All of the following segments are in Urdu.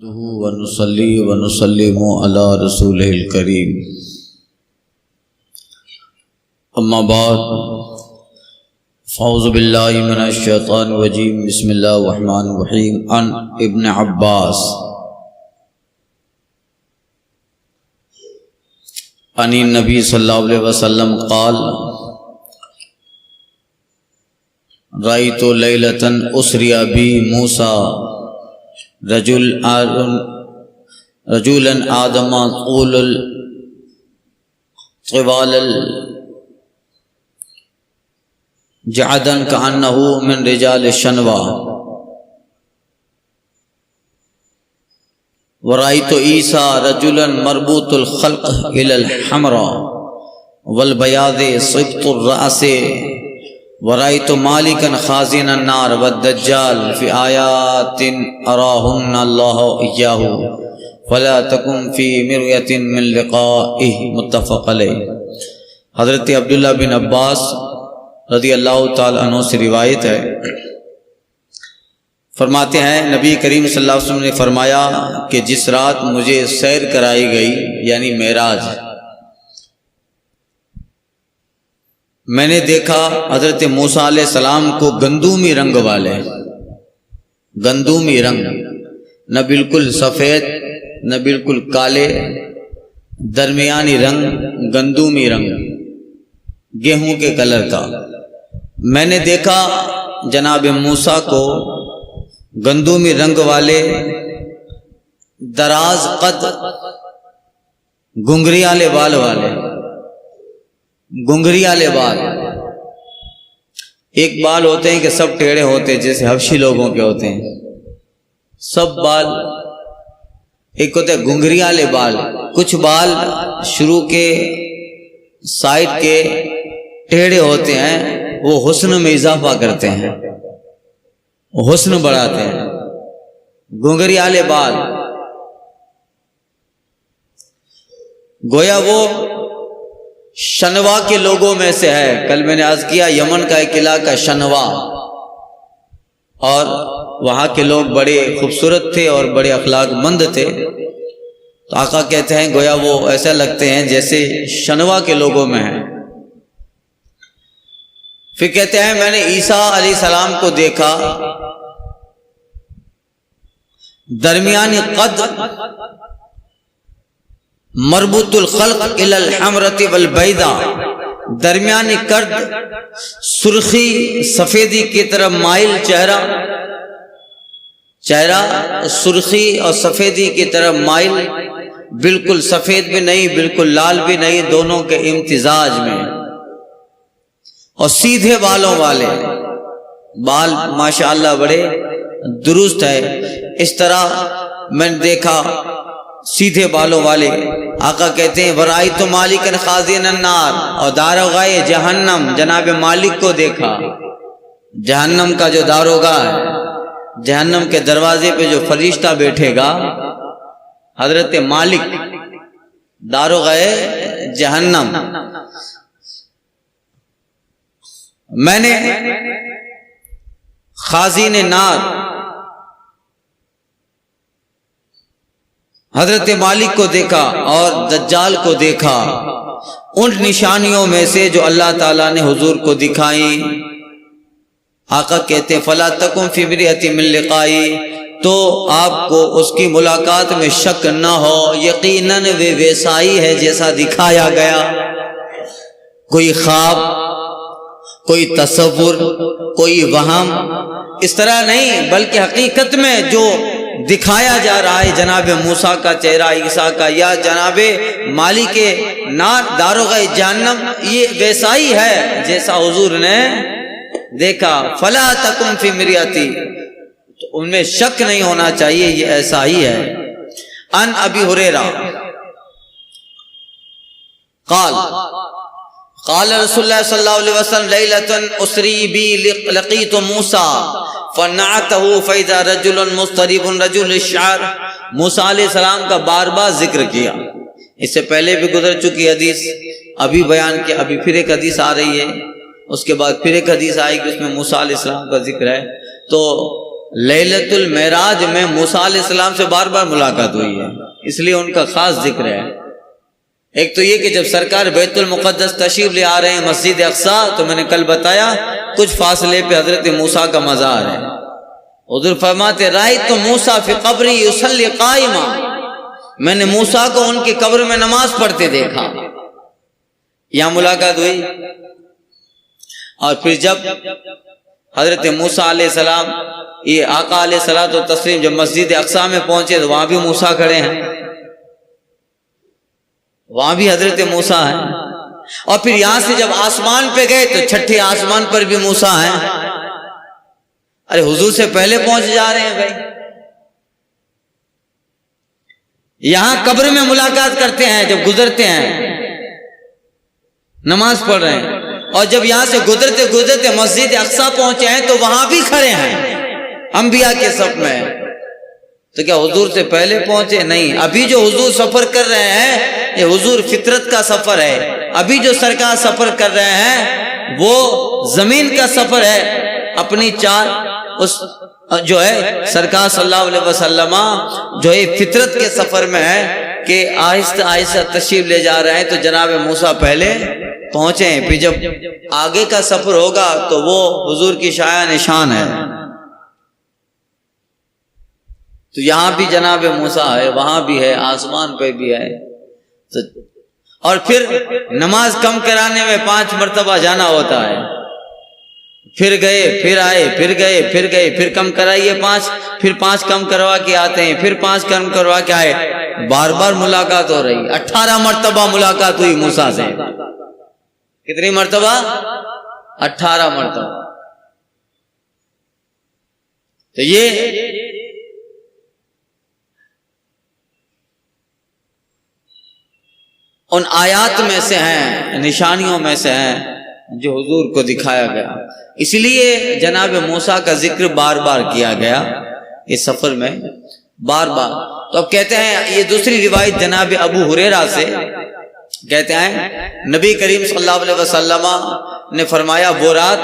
ونصلي ونسلم على رسوله الكريم اما بعد فاعوذ بالله من الشیطان الرجیم بسم اللہ الرحمن الرحیم عن ابن عباس عن النبی صلی اللہ علیہ وسلم قال رأيت ليلة أسري بي موسى رجلا آدم طول طوال جعدا كأنه من رجال الشنوى ورأيت عيسى رجلا مربوط الخلق إلى الحمراء والبياض صبط الرأس ورأيت مالكا خازن النار والدجال في آيات أراهن الله إياه فلا تكن في مرية من لقائه متفق علیہ۔ حضرت عبداللہ بن عباس رضی اللہ تعالی عنہ سے روایت ہے، فرماتے ہیں نبی کریم صلی اللہ علیہ وسلم نے فرمایا کہ جس رات مجھے سیر کرائی گئی یعنی معراج، میں نے دیکھا حضرت موسیٰ علیہ السلام کو گندمی رنگ والے، گندمی رنگ، نہ بالکل سفید نہ بالکل کالے، درمیانی رنگ، گندمی رنگ، گیہوں کے کلر کا۔ میں نے دیکھا جناب موسیٰ کو گندمی رنگ والے، دراز قد، گنگری والے بال والے، گنگری والے بال۔ ایک بال ہوتے ہیں کہ سب ٹیڑھے ہوتے ہیں جیسے حبشی لوگوں کے ہوتے ہیں سب بال، ایک ہوتے ہیں گنگری والے بال، کچھ بال شروع کے سائڈ کے ٹیڑھے ہوتے ہیں، وہ حسن میں اضافہ کرتے ہیں، حسن بڑھاتے ہیں، گنگری والے بال۔ گویا وہ شنوا کے لوگوں میں سے ہے۔ کل میں نے عرض کیا یمن کا ایک علاقہ شنوا، اور وہاں کے لوگ بڑے خوبصورت تھے اور بڑے اخلاق مند تھے، تو آقا کہتے ہیں گویا وہ ایسا لگتے ہیں جیسے شنوا کے لوگوں میں ہیں۔ پھر کہتے ہیں میں نے عیسیٰ علیہ السلام کو دیکھا، درمیانی قد، مربوط الخلق الى الحمرۃ والبیضاء، درمیانی قد، سرخی سفیدی کی طرف مائل چہرہ، چہرہ سرخی اور سفیدی کی طرف مائل، بالکل سفید بھی نہیں بالکل لال بھی نہیں، دونوں کے امتزاج میں، اور سیدھے بالوں والے، بال ماشاءاللہ بڑے درست ہے۔ اس طرح میں نے دیکھا سیدھے بالوں والے۔ آقا کہتے ہیں ورأیت مالکا خازن النار، اور داروغہ جہنم جناب مالک کو دیکھا، جہنم کا جو داروغہ ہے، جہنم کے دروازے پہ جو فرشتہ بیٹھے گا، حضرت مالک داروغہ جہنم۔ میں نے خازن نار حضرت مالک کو دیکھا اور دجال کو دیکھا، ان نشانیوں میں سے جو اللہ تعالیٰ نے حضور کو دکھائیں۔ آقا کہتے ہیں فَلَا تَكُنْ فِي مِرْيَةٍ مِّن لِقَائِهِ، تو آپ کو اس کی ملاقات میں شک نہ ہو، یقیناً وہ ویسا ہی ہے جیسا دکھایا گیا۔ کوئی خواب، کوئی تصور، کوئی وہم، اس طرح نہیں، بلکہ حقیقت میں جو دکھایا جا رہا ہے جناب موسیٰ کا چہرہ عیسیٰ کا، یا جناب مالک نار داروغہ جہنم، یہ ویسا ہی ہے جیسا حضور نے دیکھا۔ فلا تکن فی مریتی، تو ان میں شک نہیں ہونا چاہیے، یہ ایسا ہی ہے۔ ان ابی ہریرہ قال قال رسول اللہ صلی اللہ علیہ وسلم لیلۃ اسری بی لقیت موسیٰ فنعته فاذا رجل مضطرب رجل الشعر۔ موسیٰ علیہ السلام کا بار بار ذکر کیا، اس سے پہلے بھی گزر چکی حدیث، ابھی بیان کیا، ابھی پھر ایک حدیث آ رہی ہے، اس کے بعد پھر ایک حدیث آئے گی اس میں موسیٰ علیہ السلام کا ذکر ہے۔ تو لیلۃ المعراج میں موسیٰ علیہ السلام سے بار بار ملاقات ہوئی ہے، اس لیے ان کا خاص ذکر ہے۔ ایک تو یہ کہ جب سرکار بیت المقدس تشریف لے آ رہے ہیں مسجد اقصیٰ، تو میں نے کل بتایا کچھ فاصلے پہ حضرت موسیٰ کا مزار ہے۔ حضور فرماتے رأیت موسیٰ فی قبری یصلی قائما، میں نے موسیٰ کو ان کی قبر میں نماز پڑھتے دیکھا۔ یہاں ملاقات ہوئی، اور پھر جب حضرت موسیٰ علیہ السلام، یہ آقا علیہ الصلوۃ والتسلیم جب مسجد اقصیٰ میں پہنچے تو وہاں بھی موسیٰ کھڑے ہیں، وہاں بھی حضرت موسیٰ ہیں۔ اور پھر یہاں سے جب آسمان پہ گئے تو چھٹے آسمان پر بھی موسیٰ ہیں۔ ارے حضور سے پہلے پہنچ جا رہے ہیں بھائی۔ یہاں قبر میں ملاقات کرتے ہیں جب گزرتے ہیں، نماز پڑھ رہے ہیں، اور جب یہاں سے گزرتے گزرتے مسجد اقصیٰ پہنچے ہیں تو وہاں بھی کھڑے ہیں انبیاء کے صف میں۔ تو کیا حضور سے پہلے پہنچے؟ نہیں، ابھی جو حضور سفر کر رہے ہیں یہ حضور فطرت کا سفر ہے۔ ابھی جو سرکار سفر کر رہے ہیں وہ زمین کا سفر ہے، اپنی چال اس جو ہے سرکار صلی اللہ علیہ وسلم جو ہے فطرت کے سفر میں ہے کہ آہستہ آہستہ تشریف لے جا رہے ہیں، تو جناب موسیٰ پہلے پہنچے ہیں۔ پھر جب آگے کا سفر ہوگا تو وہ حضور کی شایع نشان ہے۔ تو یہاں بھی جناب موسیٰ ہے، وہاں بھی ہے، آسمان پہ بھی ہے۔ اور پھر نماز کم کرانے میں 5 مرتبہ جانا ہوتا ہے، پھر گئے پھر آئے، پھر گئے پھر گئے، پھر کم کرائیے 5، پھر 5 کم کروا کے آتے ہیں، پھر 5 کم کروا کے آئے، بار بار ملاقات ہو رہی۔ 18 مرتبہ ملاقات ہوئی موسیٰ سے۔ کتنی مرتبہ؟ 18 مرتبہ۔ تو یہ ان آیات میں سے ہیں، نشانیوں میں سے ہیں جو حضور کو دکھایا گیا، اس لیے جناب موسیٰ کا ذکر بار بار کیا گیا اس سفر میں، بار بار۔ تو اب کہتے ہیں یہ دوسری روایت جناب ابو ہریرہ سے کہتے ہیں نبی کریم صلی اللہ علیہ وسلم نے فرمایا وہ رات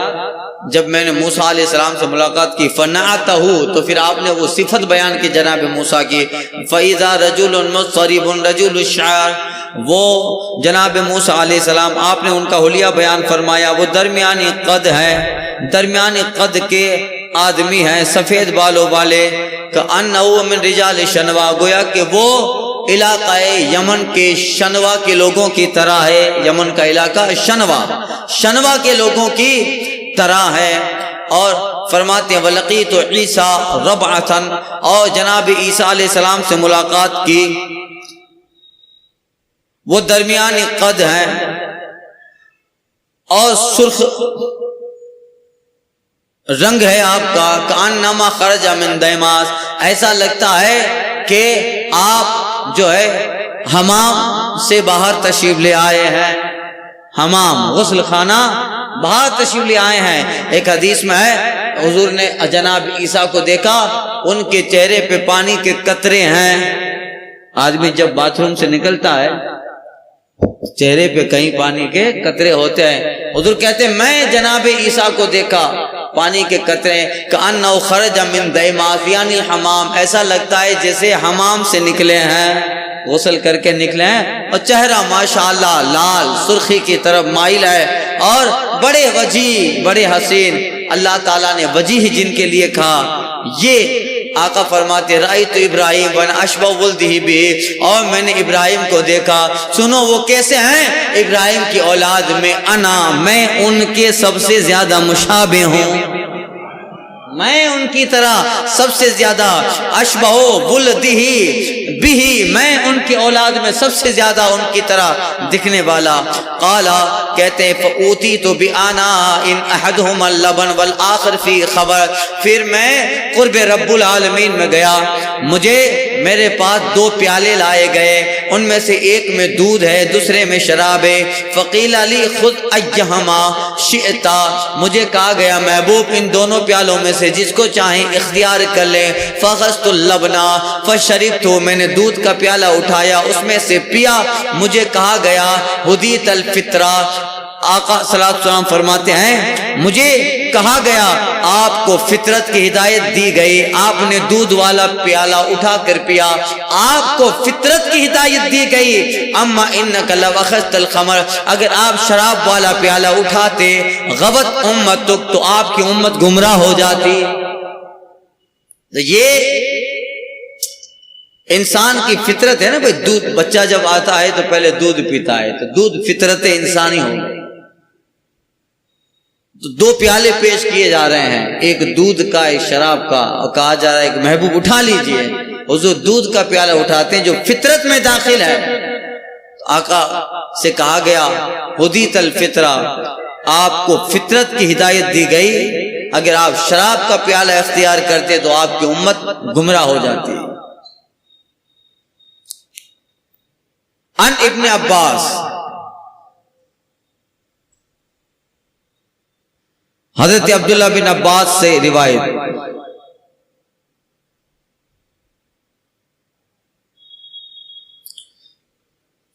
جب میں نے موسیٰ علیہ السلام سے ملاقات کی فنعتہ، تو پھر آپ نے وہ صفت بیان کی جناب موسیٰ کی، فَإِذَا رَجُلٌ مُضْطَرِبٌ رَجُلُ الشَّعْرِ، وہ جناب موسیٰ علیہ السلام آپ نے ان کا حلیہ بیان فرمایا، وہ درمیانی قد ہے، درمیانی قد کے آدمی ہیں، سفید بالوں والے، کأنہ من رجال شنوا، گویا کہ وہ علاقہ یمن کے شنوا کے لوگوں کی طرح ہے۔ یمن کا علاقہ شنوا کے لوگوں کی طرح ہے۔ اور فرماتے ہیں وَلَقِيتُ عِيسَىٰ رَبْعَةً، اور جناب عیسیٰ علیہ السلام سے ملاقات کی، وہ درمیانی قد ہیں اور سرخ رنگ ہے آپ کا، کأنما خرج من دیماس، ایسا لگتا ہے کہ آپ جو ہے حمام سے باہر تشریف لے آئے ہیں، حمام غسل خانہ باہر تشریف لے آئے ہیں۔ ایک حدیث میں ہے حضور نے جناب عیسیٰ کو دیکھا، ان کے چہرے پہ پانی کے قطرے ہیں۔ آدمی جب باتھ روم سے نکلتا ہے چہرے پہ کہیں پانی کے قطرے ہوتے ہیں، حضور کہتے ہیں میں جناب عیسیٰ کو دیکھا، پانی کے قطرے، کأنہ خرج من دیماس، یعنی حمام، ایسا لگتا ہے جیسے حمام سے نکلے ہیں، غسل کر کے نکلے ہیں، اور چہرہ ماشاءاللہ لال سرخی کی طرف مائل ہے، اور بڑے وجیح بڑے حسین۔ اللہ تعالیٰ نے وجیح جن کے لیے کہا، یہ آقا فرماتے رأیت ابراہیم وانا اشبہ ولدہ بھی، اور میں نے ابراہیم کو دیکھا، سنو وہ کیسے ہیں، ابراہیم کی اولاد میں میں ان کے سب سے زیادہ مشابہ ہوں، میں ان کی طرح سب سے زیادہ اشبہ ولدہ بھی، میں ان کی اولاد میں سب سے زیادہ ان کی طرح دکھنے والا۔ قالا کہتے ہیں فَأُوتِيتُ بِآنَاءٍ أَحَدُهُمَا اللَّبَنُ وَالْآخَرُ فِي خَبَرٍ، پھر میں قرب رب العالمین میں گیا، مجھے میرے پاس 2 پیالے لائے گئے، ان میں سے ایک میں دودھ ہے دوسرے میں شراب ہے۔ فقیل علی خود ایہما شئتا، مجھے کہا گیا محبوب ان دونوں پیالوں میں سے جس کو چاہیں اختیار کر لیں۔ فاخذت اللبن فشربت، میں نے دودھ کا پیالہ اٹھایا اس میں سے پیا، مجھے کہا گیا ہدیت الفطرہ، آقا صلی اللہ علیہ وسلم فرماتے ہیں مجھے کہا گیا آپ کو فطرت کی ہدایت دی گئی، آپ نے دودھ والا پیالہ اٹھا کر پیا، آپ کو فطرت کی ہدایت دی گئی، اما انک لو اخذت الخمر، اگر آپ شراب والا پیالہ اٹھاتے غوت امتک تو آپ کی امت گمراہ ہو جاتی۔ یہ انسان کی فطرت ہے نا بھائی، دودھ بچہ جب آتا ہے تو پہلے دودھ پیتا ہے، تو دودھ فطرت انسانی ہو گئی۔ تو دو پیالے پیش کیے جا رہے ہیں، ایک دودھ کا ایک شراب کا، اور کہا جا رہا ہے ایک محبوب اٹھا لیجئے۔ حضور دودھ کا پیالہ اٹھاتے ہیں جو فطرت میں داخل ہے۔ آقا سے کہا گیا ہدیت الفطرہ، آپ کو فطرت کی ہدایت دی گئی، اگر آپ شراب کا پیالہ اختیار کرتے تو آپ کی امت گمراہ ہو جاتی۔ ان ابن عباس، حضرت عبداللہ بن عباس سے روایت،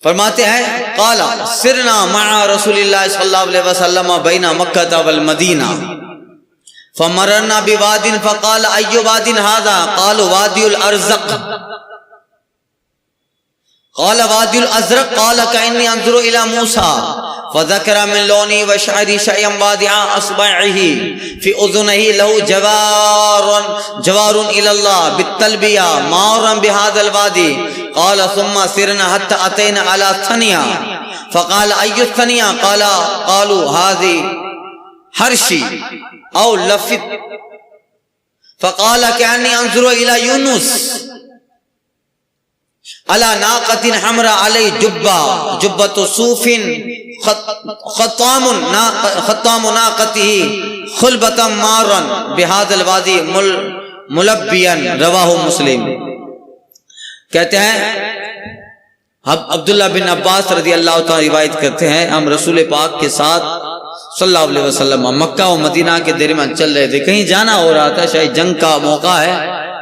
فرماتے ہیں قال سرنا مع رسول اللہ صلی اللہ علیہ وسلم بین مکہ والمدینہ فمررنا بواد فقال ای واد هذا قالوا وادی الارزق قال وادی الازرق قال کانی انظر الى موسیٰ فذكر من لوني وشعري شيئا وادعا اصبعه في اذنه له جوار الى الله بالتلبيه مارا بهذا الوادي قال ثم سرنا حتى اتينا على ثنيا فقال اي الثنيا قالوا هذه حرشي او لفت فقال كاني انظر الى يونس على ناقة حمراء عليه جبة صوف خطام ناقته خلبة مارا بهذا الوادي ملبيا، رواہ مسلم۔ کہتے ہیں عبداللہ بن عباس رضی اللہ تعالی روایت کرتے ہیں ہم رسول پاک کے ساتھ صلی اللہ علیہ وسلم مکہ و مدینہ کے درمیان چل رہے تھے، کہیں جانا ہو رہا تھا، شاید جنگ کا موقع ہے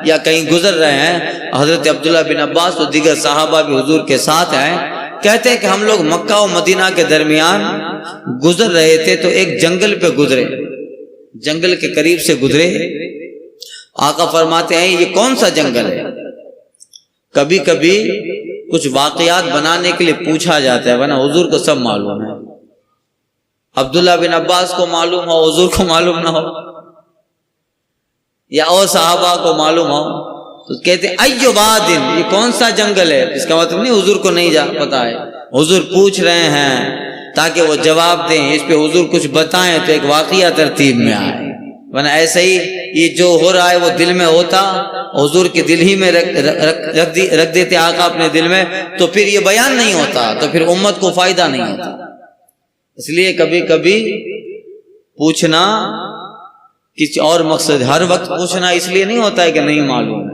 یا کہیں گزر رہے ہیں۔ حضرت عبداللہ بن عباس اور دیگر صحابہ بھی حضور کے ساتھ ہیں۔ کہتے ہیں کہ ہم لوگ مکہ و مدینہ کے درمیان گزر رہے تھے تو ایک جنگل پہ گزرے، جنگل کے قریب سے گزرے۔ آقا فرماتے ہیں یہ کون سا جنگل ہے؟ کبھی کبھی کچھ واقعات بنانے کے لیے پوچھا جاتا ہے، ورنہ حضور کو سب معلوم ہے۔ عبداللہ بن عباس کو معلوم ہو، حضور کو معلوم نہ ہو، یا اور صحابہ کو معلوم ہو، تو کہتے ہیں ایو وادن، یہ کون سا جنگل ہے؟ اس کا مطلب نہیں حضور کو نہیں پتا ہے، حضور پوچھ رہے ہیں تاکہ وہ جواب دیں، اس پہ حضور کچھ بتائیں تو ایک واقعہ ترتیب میں آئے، ورنہ ایسے ہی یہ جو ہو رہا ہے وہ دل میں ہوتا، حضور کے دل ہی میں رکھ دیتے آقا اپنے دل میں، تو پھر یہ بیان نہیں ہوتا، تو پھر امت کو فائدہ نہیں ہوتا۔ اس لیے کبھی کبھی پوچھنا کسی اور مقصد، ہر وقت پوچھنا اس لیے نہیں ہوتا ہے کہ نہیں معلوم ہے،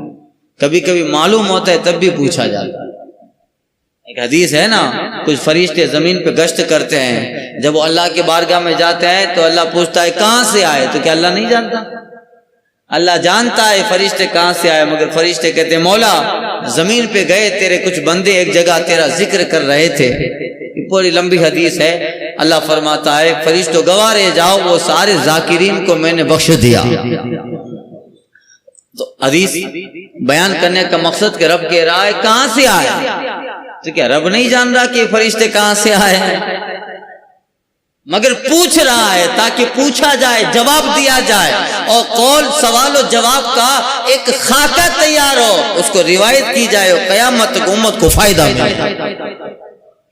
کبھی کبھی معلوم ہوتا ہے تب بھی پوچھا جاتا ہے۔ ایک حدیث ہے نا، کچھ فرشتے زمین پہ گشت کرتے ہیں، جب وہ اللہ کے بارگاہ میں جاتے ہیں تو اللہ پوچھتا ہے کہاں سے آئے، تو کیا اللہ نہیں جانتا؟ اللہ جانتا ہے فرشتے کہاں سے آئے، مگر فرشتے کہتے ہیں مولا زمین پہ گئے تیرے کچھ بندے ایک جگہ تیرا ذکر کر رہے تھے۔ یہ پوری لمبی حدیث ہے۔ اللہ فرماتا ہے فرشتوں گواہ رہے جاؤ، وہ سارے ذاکرین کو میں نے بخش دیا۔ تو حدیث بیان کرنے کا مقصد کہ رب کہہ رہا ہے کہاں سے آئے، تو کیا رب نہیں جان رہا کہ فرشتے کہاں سے آئے ہیں؟ مگر پوچھ رہا ہے تاکہ پوچھا جائے، جواب دیا جائے، اور قول سوال و جواب کا ایک خاکہ تیار ہو، اس کو روایت کی جائے، قیامت تک امت کو فائدہ ملے،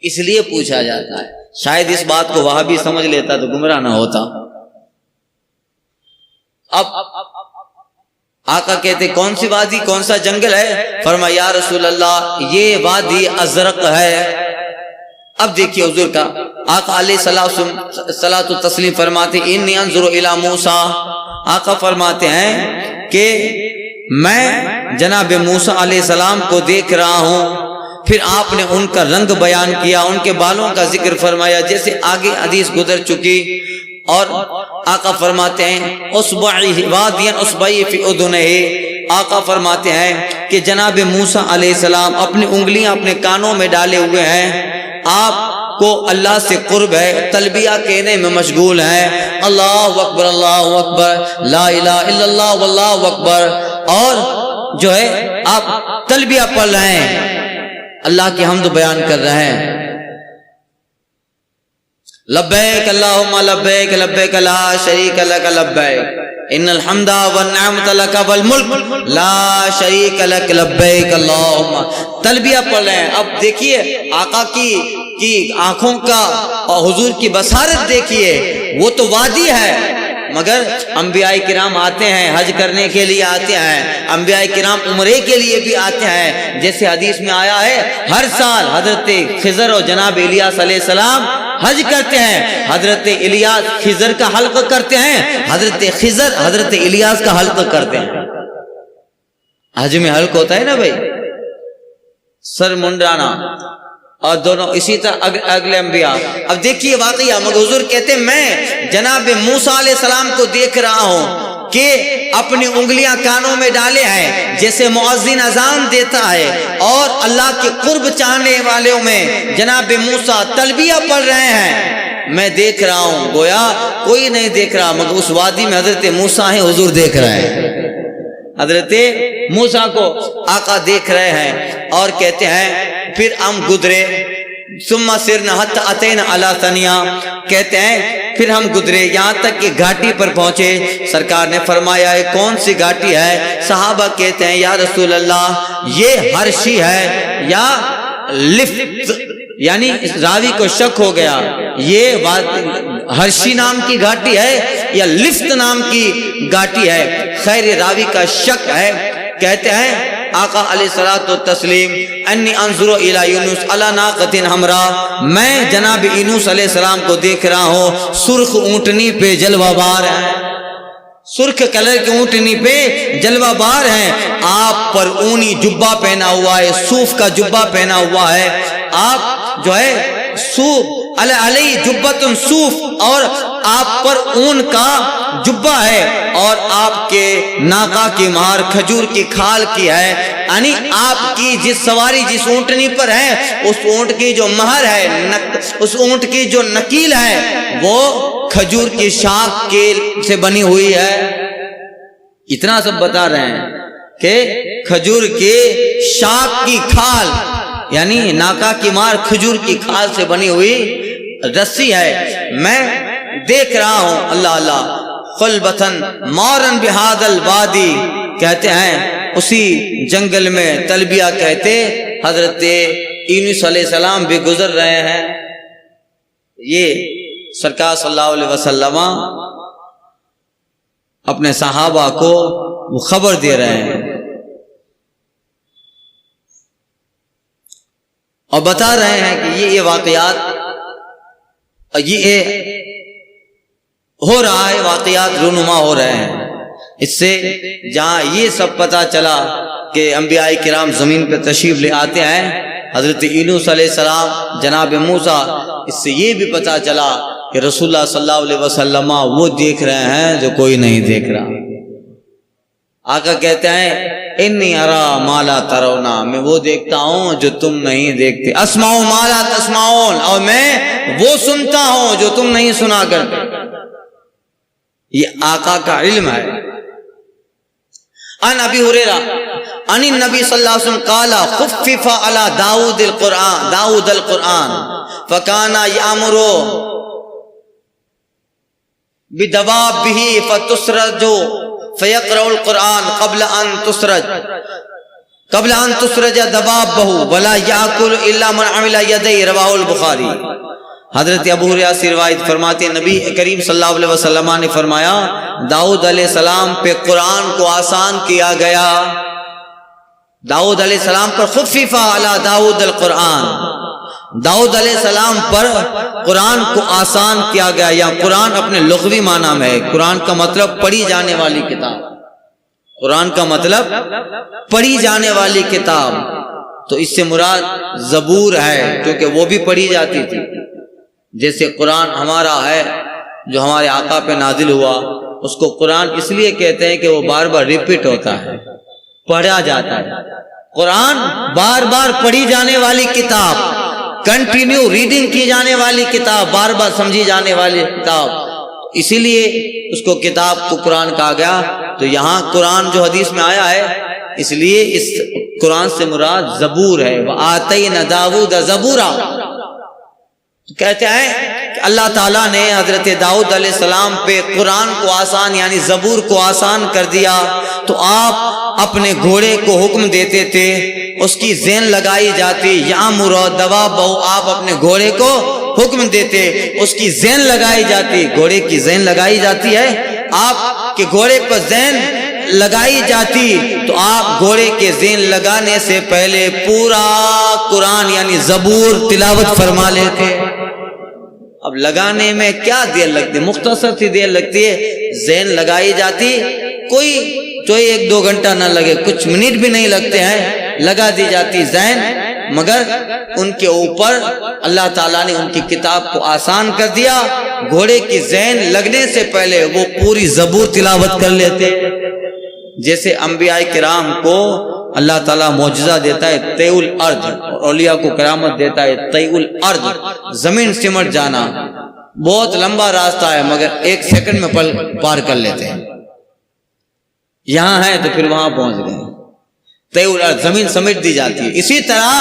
اس لیے پوچھا جاتا ہے۔ شاید اس بات کو وہابی سمجھ لیتا تو گمراہ نہ ہوتا۔ اب آقا کہتے کون سی وادی، کون سا جنگل ہے؟ فرمایا یا رسول اللہ یہ وادی ازرق ہے۔ اب دیکھیے حضور کا آقا علیہ الصلوۃ والتسلیم فرماتے انی انظر الی موسیٰ، آقا فرماتے ہیں کہ میں جناب موسیٰ علیہ السلام کو دیکھ رہا ہوں۔ پھر آپ نے ان کا رنگ بیان کیا، ان کے بالوں کا ذکر فرمایا جیسے آگے حدیث گزر چکی، اور آقا فرماتے ہیں اصبعی وادین اصبعی فی اذنہ، آقا فرماتے ہیں کہ جناب موسیٰ علیہ السلام اپنی انگلیاں اپنے کانوں میں ڈالے ہوئے ہیں، آپ کو اللہ سے قرب ہے، تلبیہ کہنے میں مشغول ہیں، اللہ اکبر لا الہ الا اللہ واللہ اکبر، اور جو ہے آپ تلبیہ پڑھ رہے ہیں، اللہ کی حمد بیان کر رہے ہیں، لبیک اللہم لبیک لبیک لا شریک لک لبیک ان الحمد والنعمت لک والملک لا شریک لک لبیک اللہم، تلبیہ پڑھ رہے ہیں۔ اب دیکھیے آقا کی آنکھوں کا اور حضور کی بصارت دیکھیے، وہ تو وادی ہے، مگر انبیاء کرام آتے ہیں، حج کرنے کے لیے آتے ہیں، انبیاء کرام عمرے کے لیے بھی آتے ہیں، جیسے حدیث میں آیا ہے ہر سال حضرت خضر اور جناب الیاس علیہ السلام حج کرتے ہیں، حضرت الیاس خضر کا حلق کرتے ہیں، حضرت خضر حضرت الیاس کا حلق کرتے ہیں۔ حج میں حلق ہوتا ہے نا بھائی، سر منڈانا، اور دونوں اسی طرح اگلے انبیاء۔ اب دیکھیے واقعہ، مگر حضور کہتے ہیں میں جناب موسیٰ علیہ السلام کو دیکھ رہا ہوں کہ اپنی انگلیاں کانوں میں ڈالے ہیں جیسے مؤذن اذان دیتا ہے، اور اللہ کے قرب چاہنے والوں میں جناب موسیٰ تلبیہ پڑھ رہے ہیں، میں دیکھ رہا ہوں، گویا کوئی نہیں دیکھ رہا، مگر اس وادی میں حضرت موسیٰ ہیں، حضور دیکھ رہے ہیں، حضرت موسیٰ کو آقا دیکھ رہے ہیں، اور کہتے ہیں پھر ہم گزرے، ثم سرنا حتی اتینا علی ثنیہ، کہتے ہیں پھر ہم گزرے یہاں تک کہ گھاٹی پر پہنچے، سرکار نے فرمایا ہے کون سی گھاٹی ہے؟ صحابہ کہتے ہیں یا رسول اللہ یہ ہرشی ہے یا لفت، یعنی راوی کو شک ہو گیا یہ ہرشی نام کی گھاٹی ہے یا لفت نام کی گھاٹی ہے، خیر راوی کا شک ہے۔ کہتے ہیں آقا علیہ الصلوۃ والتسلیم انی انظر الی یونس علی ناقۃ حمراء، میں جناب یونس علیہ السلام کو دیکھ رہا ہوں سرخ اونٹنی پہ جلوہ بار ہے، سرخ کلر کی اونٹنی پہ جلوہ بار ہیں، آپ پر اونی جبہ پہنا ہوا ہے، صوف کا جبہ پہنا ہوا ہے، آپ جو ہے صوف علی جبۃ صوف، اور آپ پر اون کا جبہ ہے، اور آپ کے ناقہ کی مہار کھجور کی کھال کی ہے، یعنی آپ کی جس سواری جس اونٹنی پر ہے اس اونٹ کی جو مہر ہے، اس اونٹ کی جو نکیل ہے وہ کھجور کی شاخ کے سے بنی ہوئی ہے۔ اتنا سب بتا رہے ہیں کہ کھجور کے شاخ کی کھال، یعنی ناقہ کی مار کھجور کی کھال سے بنی ہوئی رسی ہے، میں دیکھ رہا ہوں، اللہ اللہ خلبتن مورن بہاد الوادی، کہتے ہیں اسی جنگل میں تلبیہ کہتے حضرت یونس علیہ السلام بھی گزر رہے ہیں۔ یہ سرکار صلی اللہ علیہ وسلم اپنے صحابہ کو وہ خبر دے رہے ہیں اور بتا رہے ہیں کہ یہ واقعات یہ ہو رہا ہے، واقعات رونما ہو رہے ہیں۔ اس سے جہاں یہ سب پتا چلا کہ انبیاء کرام زمین پہ تشریف لے آتے ہیں، حضرت یونس علیہ السلام جناب موسیٰ، اس سے یہ بھی پتا چلا کہ رسول اللہ صلی اللہ علیہ وسلم وہ دیکھ رہے ہیں جو کوئی نہیں دیکھ رہا۔ آقا کہتے ہیں انی ارا ما لا ترون، میں وہ دیکھتا ہوں جو تم نہیں دیکھتے، اسمع ما لا تسمعون، اور میں وہ سنتا ہوں جو تم نہیں سنا کرتے۔ یہ آقا کا علم ہے۔ ان ابی ہریرہ ان النبی صلی اللہ علیہ وسلم قال خفف علی داؤد القرآن فکان یامر بدوابہ فتسرج فیقرأ القرآن قبل ان تسرج دوابہ ولا یاکل الا من عمل یدیہ، رواہ البخاری۔ حضرت ابو ہریرہ سے روایت فرماتے ہیں نبی کریم صلی اللہ علیہ وسلم نے فرمایا داؤد علیہ السلام پہ قرآن کو آسان کیا گیا، داؤد علیہ السلام پر خفف علی داؤد القرآن، داؤد علیہ السلام پر قرآن کو آسان کیا گیا، یا قرآن اپنے لغوی معنی میں ہے، قرآن کا مطلب پڑھی جانے والی کتاب، قرآن کا مطلب پڑھی جانے والی کتاب، تو اس سے مراد زبور ہے کیونکہ وہ بھی پڑھی جاتی تھی، جیسے قرآن ہمارا ہے جو ہمارے آقا پہ نازل ہوا، اس کو قرآن اس لیے کہتے ہیں کہ وہ بار بار ریپیٹ ہوتا ہے، پڑھا جاتا ہے۔ قرآن بار بار پڑھی جانے والی کتاب، کنٹینیو ریڈنگ کی جانے والی کتاب، بار بار سمجھی جانے والی کتاب، اسی لیے اس کو کتاب کو قرآن کہا گیا۔ تو یہاں قرآن جو حدیث میں آیا ہے، اس لیے اس قرآن سے مراد زبور ہے، وَآتَيْنَا دَاوُودَ زَبُورًا۔ کہتے ہیں کہ اللہ تعالیٰ نے حضرت داؤد علیہ السلام پہ قرآن کو آسان یعنی زبور کو آسان کر دیا، تو آپ اپنے گھوڑے کو حکم دیتے تھے، اس کی زین لگائی جاتی، یامر دوابہ، آپ اپنے گھوڑے کو حکم دیتے، اس کی زین لگائی جاتی، گھوڑے کی زین لگائی جاتی ہے، آپ کے گھوڑے پر زین لگائی جاتی تو آپ گھوڑے کے زین لگانے سے پہلے پورا قرآن یعنی زبور تلاوت فرما لیتے۔ اب لگانے میں کیا دیر لگتی، مختصر سی دیر لگتی ہے، زین لگائی جاتی، کوئی جو 1-2 گھنٹہ نہ لگے، کچھ منٹ بھی نہیں لگتے ہیں، لگا دی جاتی زین، مگر ان کے اوپر اللہ تعالیٰ نے ان کی کتاب کو آسان کر دیا، گھوڑے کی زین لگنے سے پہلے وہ پوری زبور تلاوت کر لیتے۔ جیسے انبیاء کرام کو اللہ تعالیٰ معجزہ دیتا ہے طیء الارض، اور اولیاء کو کرامت دیتا ہے طیء الارض، زمین سمٹ جانا، بہت لمبا راستہ ہے مگر 1 سیکنڈ میں پار کر لیتے ہیں، یہاں ہے تو پھر وہاں پہنچ گئے، طیء الارض، زمین سمٹ دی جاتی ہے۔ اسی طرح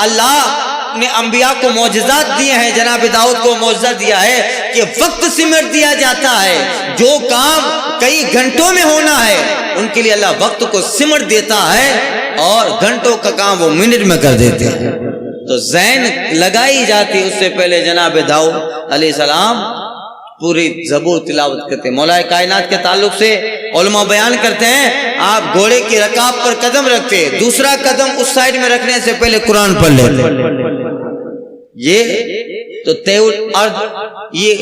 اللہ نے انبیاء کو معجزات دیے ہیں، جناب داؤد کو معجزہ دیا ہے کہ وقت سمٹ دیا جاتا ہے، جو کام کئی گھنٹوں میں ہونا ہے ان کے لیے اللہ وقت کو سمٹ دیتا ہے اور گھنٹوں کا کام وہ منٹ میں کر دیتے ہیں۔ تو زین لگائی جاتی، اس سے پہلے جناب داؤد علیہ السلام پوری زبور تلاوت کرتے۔ مولا کائنات کے تعلق سے علماء بیان کرتے ہیں، آپ گھوڑے کی رکاب پر قدم رکھتے، دوسرا قدم اس سائڈ میں رکھنے سے پہلے قرآن پڑھ لیتے۔ یہ تو طیء الارض یہ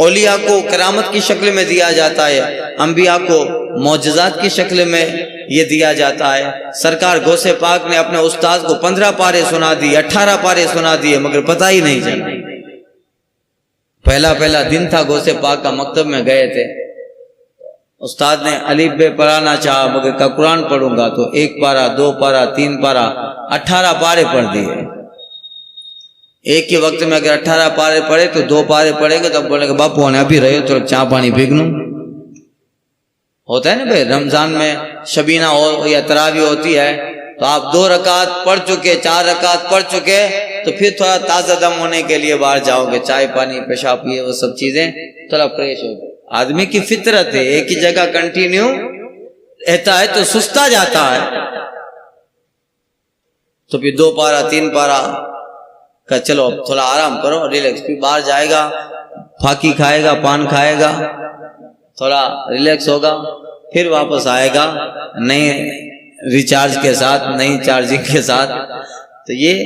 اولیاء کو کرامت کی شکل میں دیا جاتا ہے، انبیاء کو معجزات کی شکل میں یہ دیا جاتا ہے۔ سرکار غوث پاک نے اپنے استاد کو 15 پارے سنا دیے، 18 پارے سنا دیے، مگر پتہ ہی نہیں چلا۔ پہلا دن تھا غوث پاک کا، مکتب میں گئے تھے، استاد نے الف بے پڑھانا چاہا مگر کہا قرآن پڑھوں گا، تو 1 پارہ 2 پارہ 3 پارہ 18 پارے پڑھ دیے۔ ایک ہی وقت میں اگر 18 پارے پڑھے تو 2 پارے پڑھیں گے تو اب بولے گا باپو ہونے ابھی رہے ہو تو چاہ پانی بھیگنوں، ہوتا ہے نا بھائی، رمضان میں شبینہ ہو یا تراویح ہوتی ہے تو آپ 2 رکعت پڑھ چکے، 4 رکعت پڑھ چکے، تو پھر تھوڑا تازہ دم ہونے کے لیے باہر جاؤ گے، چائے پانی پیشاب پیے، وہ سب چیزیں تھوڑا فریش ہو گئے۔ آدمی کی فطرت ہے، ایک ہی جگہ کنٹینیو رہتا ہے تو سستا جاتا ہے، تو پھر 2 پارہ 3 پارہ کہ چلو اب تھوڑا آرام کرو، ریلیکس، پھر باہر جائے گا، پھاکی کھائے گا، پان کھائے گا، تھوڑا ریلیکس ہوگا، پھر واپس آئے گا نئے ریچارج کے ساتھ، نئی چارجنگ کے ساتھ۔ تو یہ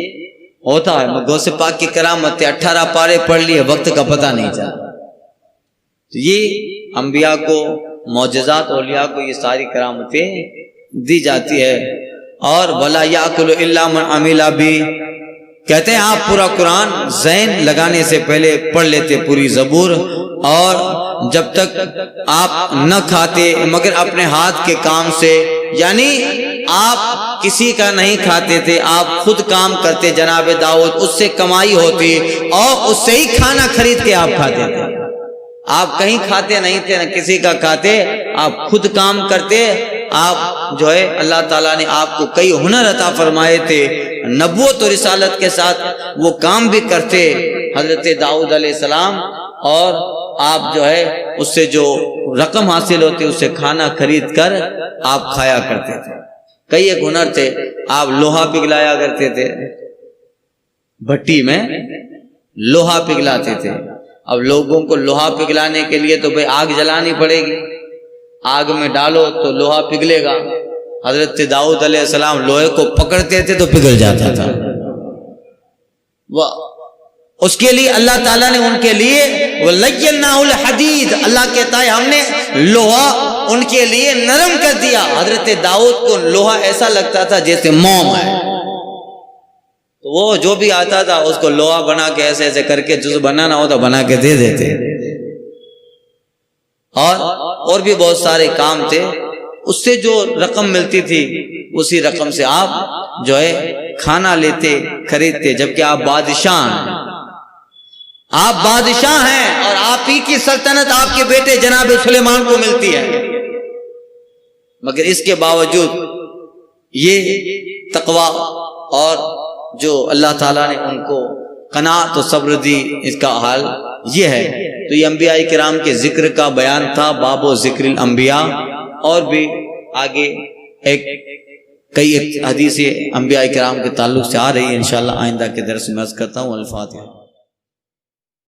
ہوتا ہے غوث پاک کی کرامت، 18 پارے پڑھ لیے، وقت کا پتہ نہیں چلا۔ تو یہ انبیاء کو معجزات، اولیاء کو یہ ساری کرامتیں دی جاتی ہے۔ اور وَلَا يَأْكُلُ إِلَّا مَنْ عَمِلَ بِهِ، کہتے ہیں آپ پورا قرآن زین لگانے سے پہلے پڑھ لیتے پوری زبور، اور جب تک آپ نہ کھاتے مگر اپنے ہاتھ کے کام سے، یعنی آپ کسی کا نہیں کھاتے تھے، آپ خود کام کرتے جناب داؤد، اس سے کمائی ہوتی اور اس سے ہی کھانا خرید کے آپ کھاتے تھے، آپ کہیں کھاتے نہیں تھے، نہ کسی کا کھاتے، آپ خود کام کرتے۔ آپ جو ہے اللہ تعالیٰ نے آپ کو کئی ہنر عطا فرمائے تھے، نبوت و رسالت کے ساتھ وہ کام بھی کرتے حضرت داؤد علیہ السلام، اور آپ جو ہے اس سے جو رقم حاصل ہوتی اس سے کھانا خرید کر آپ کھایا کرتے تھے۔ کئی ایک ہنر تھے، آپ لوہا پگھلایا کرتے تھے، بھٹی میں لوہا پگھلاتے تھے۔ اب لوگوں کو لوہا پگھلانے کے لیے تو بھئی آگ جلانی پڑے گی، آگ میں ڈالو تو لوہا پگھلے گا۔ حضرت داؤد علیہ السلام لوہے کو پکڑتے تھے تو پگھل جاتا تھا۔ اس کے لیے اللہ تعالیٰ نے ان کے لیے وَلَيَّنَّاهُ الْحَدِيدَ، اللہ کہتا ہے ہم نے لوہا ان کے لیے نرم کر دیا۔ حضرت داؤد کو لوہا ایسا لگتا تھا جیسے موم ہے، تو وہ جو بھی آتا تھا اس کو لوہا بنا کے ایسے ایسے کر کے جز بنانا ہوتا بنا کے دے دیتے، اور بھی بہت سارے کام تھے۔ اس سے جو رقم ملتی تھی اسی رقم سے آپ جو ہے کھانا لیتے خریدتے، جبکہ آپ بادشاہ ہیں، آپ بادشاہ ہیں اور آپ ہی کی سلطنت آپ کے بیٹے جناب سلیمان کو ملتی ہے، مگر اس کے باوجود یہ تقوی اور جو اللہ تعالیٰ نے ان کو قناعت و صبر دی، اس کا حال یہ ہے۔ تو یہ انبیاء کرام کے ذکر کا بیان تھا، باب و ذکر الانبیاء، اور بھی آگے کئی حدیثیں انبیاء کرام کے تعلق سے آ رہی ہیں، انشاءاللہ آئندہ کے درس میں عرض کرتا ہوں۔ الفاتحہ۔